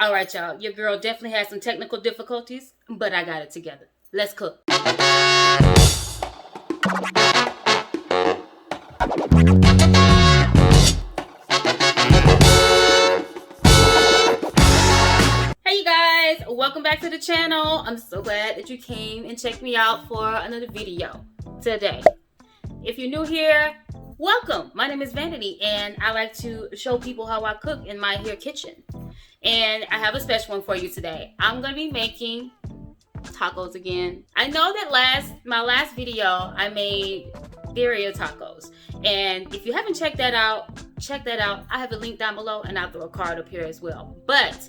All right, y'all. Your girl definitely had some technical difficulties, but I got it together. Let's cook. Hey, you guys. Welcome back to the channel. I'm so glad that you came and checked me out for another video today. If you're new here, welcome. My name is Vanity, and I like to show people how I cook in my here kitchen. And I have a special one for you today. I'm going to be making tacos again. I know that my last video, I made birria tacos. And if you haven't checked that out, check that out. I have a link down below, and I'll throw a card up here as well. But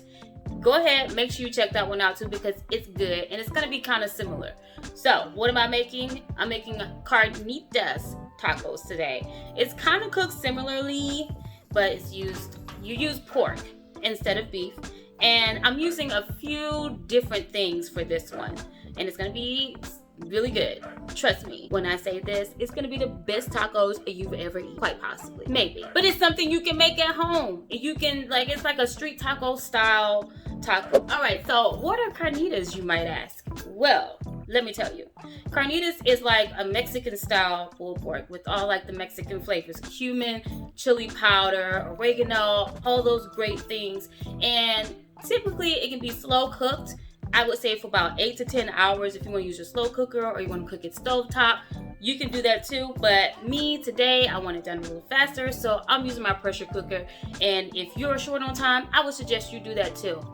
go ahead, make sure you check that one out too, because it's good and it's going to be kind of similar. So what am I making? I'm making Carnitas tacos today. It's kind of cooked similarly, but you use pork instead of beef, and I'm using a few different things for this one, and it's gonna be really good. Trust me when I say this, it's gonna be the best tacos you've ever eaten, quite possibly, maybe, but it's something you can make at home. You can, like, it's like a street taco style taco. All right, so what are carnitas, you might ask? Well, let me tell you. Carnitas is like a Mexican style pulled pork with all like the Mexican flavors: cumin, chili powder, oregano, all those great things. And typically it can be slow cooked. I would say for about 8 to 10 hours if you want to use your slow cooker, or you want to cook it stovetop. You can do that too, but me today, I want it done a little faster, so I'm using my pressure cooker. And if you're short on time, I would suggest you do that too.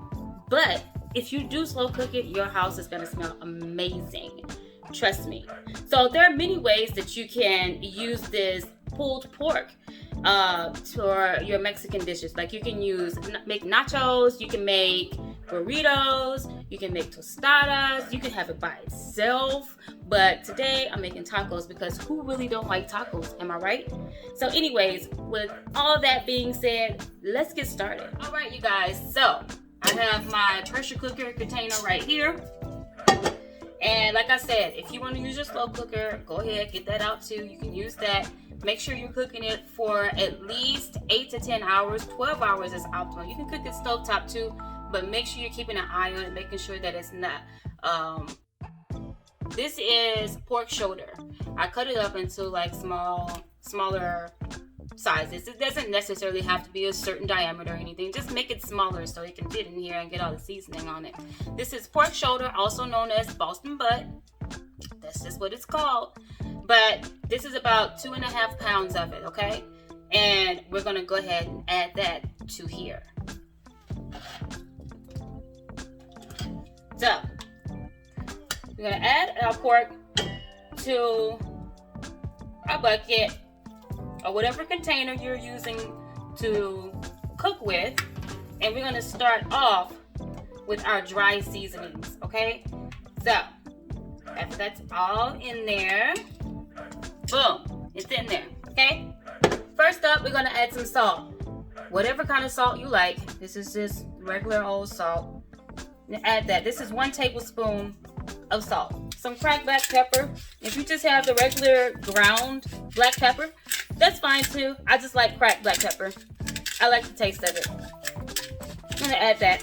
But if you do slow cook it, your house is gonna smell amazing. Trust me. So there are many ways that you can use this pulled pork for your Mexican dishes. Like, you can make nachos, you can make burritos, you can make tostadas, you can have it by itself. But today I'm making tacos because who really don't like tacos? Am I right? So anyways, with all that being said, let's get started. All right, you guys. So I have my pressure cooker container right here. And like I said, if you want to use your slow cooker, go ahead, get that out too. You can use that. Make sure you're cooking it for at least 8 to 10 hours. 12 hours is optimal. You can cook it stovetop too, but make sure you're keeping an eye on it, making sure that it's not. This is pork shoulder. I cut it up into like smaller sizes. It doesn't necessarily have to be a certain diameter or anything. Just make it smaller so it can fit in here and get all the seasoning on it. This is pork shoulder, also known as Boston butt. That's just what it's called. But this is about 2.5 pounds of it, okay? And we're gonna go ahead and add that to here. So we're gonna add our pork to our bucket or whatever container you're using to cook with, and we're gonna start off with our dry seasonings, okay? So after that's all in there, boom, it's in there, okay? First up, we're gonna add some salt, whatever kind of salt you like. This is just regular old salt. Add that. This is 1 tablespoon of salt. Some cracked black pepper. If you just have the regular ground black pepper, that's fine too. I just like cracked black pepper. I like the taste of it. I'm gonna add that.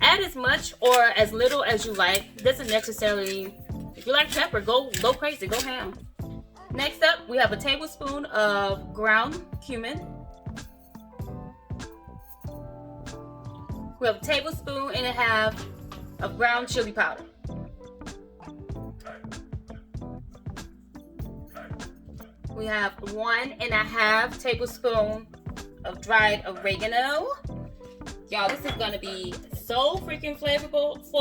Add as much or as little as you like. It doesn't necessarily, if you like pepper, go crazy, go ham. Next up, we have a tablespoon of ground cumin. We have a tablespoon and a half of ground chili powder. We have 1.5 tablespoons of dried oregano. Y'all, this is gonna be so freaking flavorful.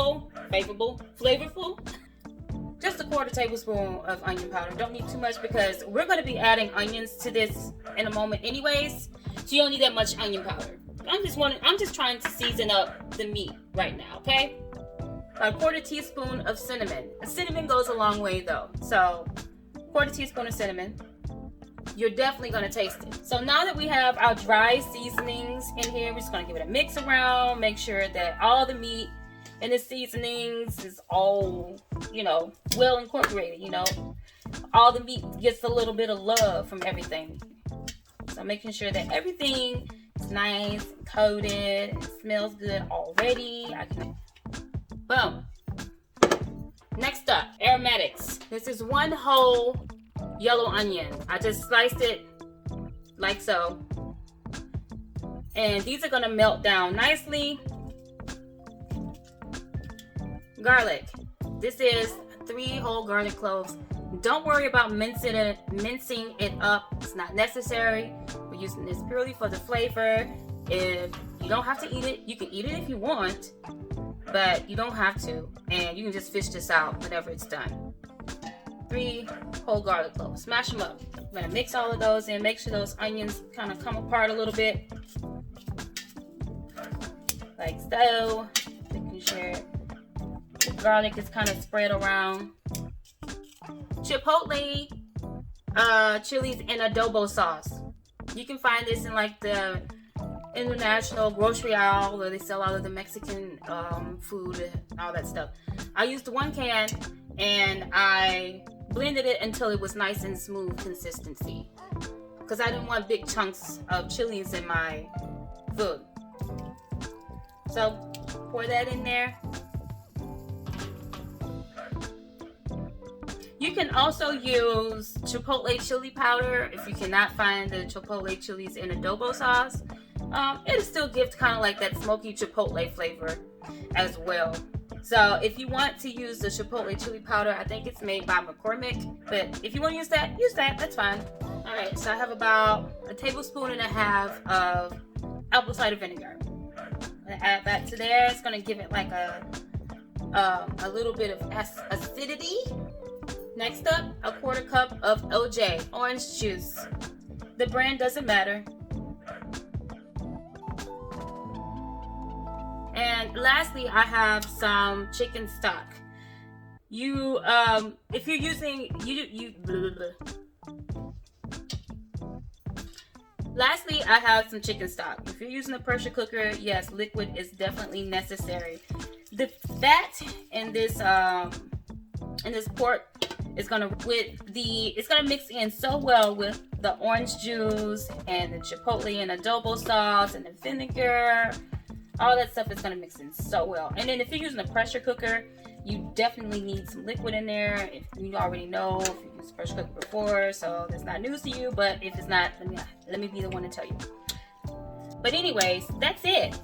Just a 1/4 tablespoon of onion powder. Don't need too much because we're gonna be adding onions to this in a moment anyways. So you don't need that much onion powder. I'm just trying to season up the meat right now, okay? A 1/4 teaspoon of cinnamon. Cinnamon goes a long way though. So 1/4 teaspoon of cinnamon. You're definitely gonna taste it. So now that we have our dry seasonings in here, we're just gonna give it a mix around, make sure that all the meat and the seasonings is all, well incorporated, All the meat gets a little bit of love from everything. So making sure that everything It's nice, coated, it smells good already. Boom. Next up, aromatics. This is one whole yellow onion. I just sliced it like so. And these are gonna melt down nicely. Garlic. This is 3 whole garlic cloves. Don't worry about mincing it up. It's not necessary. We're using this purely for the flavor. If you don't have to eat it, you can eat it if you want, but you don't have to. And you can just fish this out whenever it's done. 3 whole garlic cloves. Smash them up. I'm gonna mix all of those in. Make sure those onions kind of come apart a little bit, like so. Making sure the garlic is kind of spread around. Chipotle chilies in adobo sauce. You can find this in like the international grocery aisle where they sell all of the Mexican food and all that stuff. I used 1 can and I blended it until it was nice and smooth consistency, because I didn't want big chunks of chilies in my food. So pour that in there. You can also use Chipotle chili powder if you cannot find the Chipotle chilies in adobo sauce. It'll still give kind of like that smoky Chipotle flavor as well. So if you want to use the Chipotle chili powder, I think it's made by McCormick, but if you want to use that, that's fine. All right, so I have about 1.5 tablespoons of apple cider vinegar. I'm gonna add that to there. It's gonna give it like a little bit of acidity. Next up, 1/4 cup of OJ, orange juice. The brand doesn't matter. And lastly, I have some chicken stock. If you're using Lastly, I have some chicken stock. If you're using a pressure cooker, yes, liquid is definitely necessary. The fat in this pork is gonna mix in so well with the orange juice and the chipotle and adobo sauce and the vinegar. All that stuff is gonna mix in so well. And then if you're using a pressure cooker, you definitely need some liquid in there. If you already know, if you used a pressure cooker before, so that's not news to you. But if it's not, let me be the one to tell you. But anyways, that's it.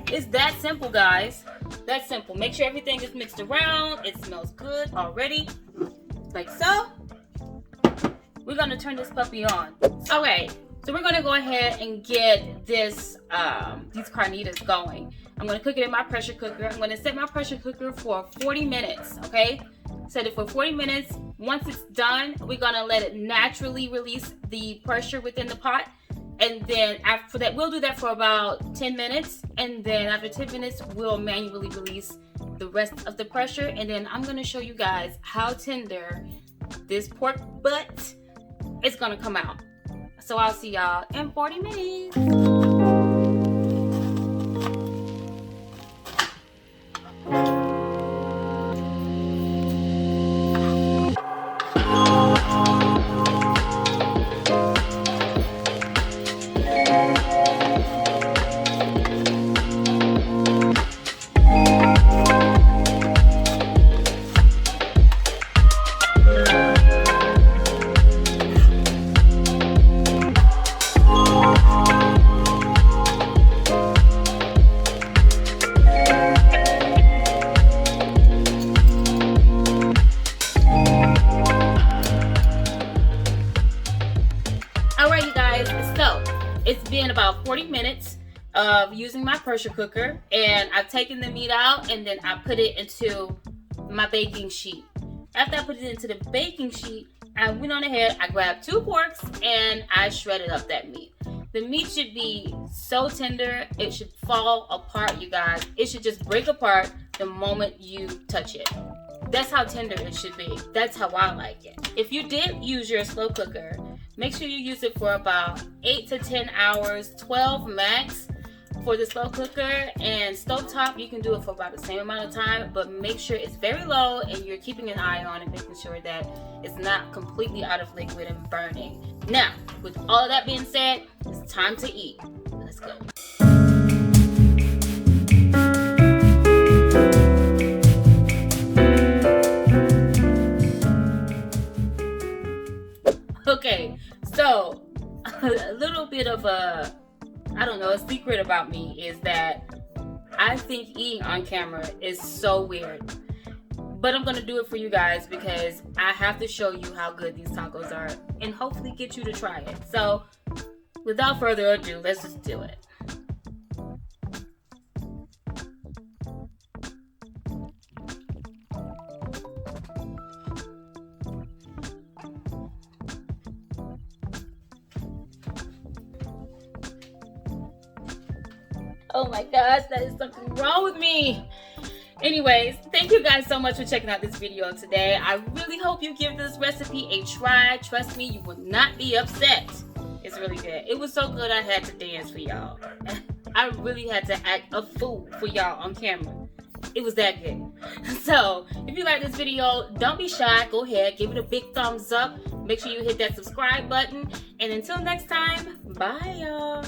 It's that simple, guys. That's simple. Make sure everything is mixed around. It smells good already, like so. We're gonna turn this puppy on. Okay. So we're gonna go ahead and get these carnitas going. I'm gonna cook it in my pressure cooker. I'm gonna set my pressure cooker for 40 minutes, okay? Set it for 40 minutes. Once it's done, we're gonna let it naturally release the pressure within the pot. And then after that, we'll do that for about 10 minutes. And then after 10 minutes, we'll manually release the rest of the pressure. And then I'm gonna show you guys how tender this pork butt is gonna come out. So I'll see y'all in 40 minutes. It's been about 40 minutes of using my pressure cooker, and I've taken the meat out and then I put it into my baking sheet. After I put it into the baking sheet, I went on ahead, I grabbed 2 forks and I shredded up that meat. The meat should be so tender, it should fall apart, you guys. It should just break apart the moment you touch it. That's how tender it should be. That's how I like it. If you did use your slow cooker, make sure you use it for about 8 to 10 hours, 12 max for the slow cooker. And stovetop, you can do it for about the same amount of time, but make sure it's very low and you're keeping an eye on it, making sure that it's not completely out of liquid and burning. Now, with all of that being said, it's time to eat. Let's go. Okay, so a little bit of a, I don't know, a secret about me is that I think eating on camera is so weird. But I'm going to do it for you guys because I have to show you how good these tacos are and hopefully get you to try it. So without further ado, let's just do it. Oh my gosh, that is something wrong with me. Anyways, thank you guys so much for checking out this video today. I really hope you give this recipe a try. Trust me, you will not be upset. It's really good. It was so good I had to dance for y'all. I really had to act a fool for y'all on camera. It was that good. So, if you like this video, don't be shy. Go ahead, give it a big thumbs up. Make sure you hit that subscribe button. And until next time, bye y'all.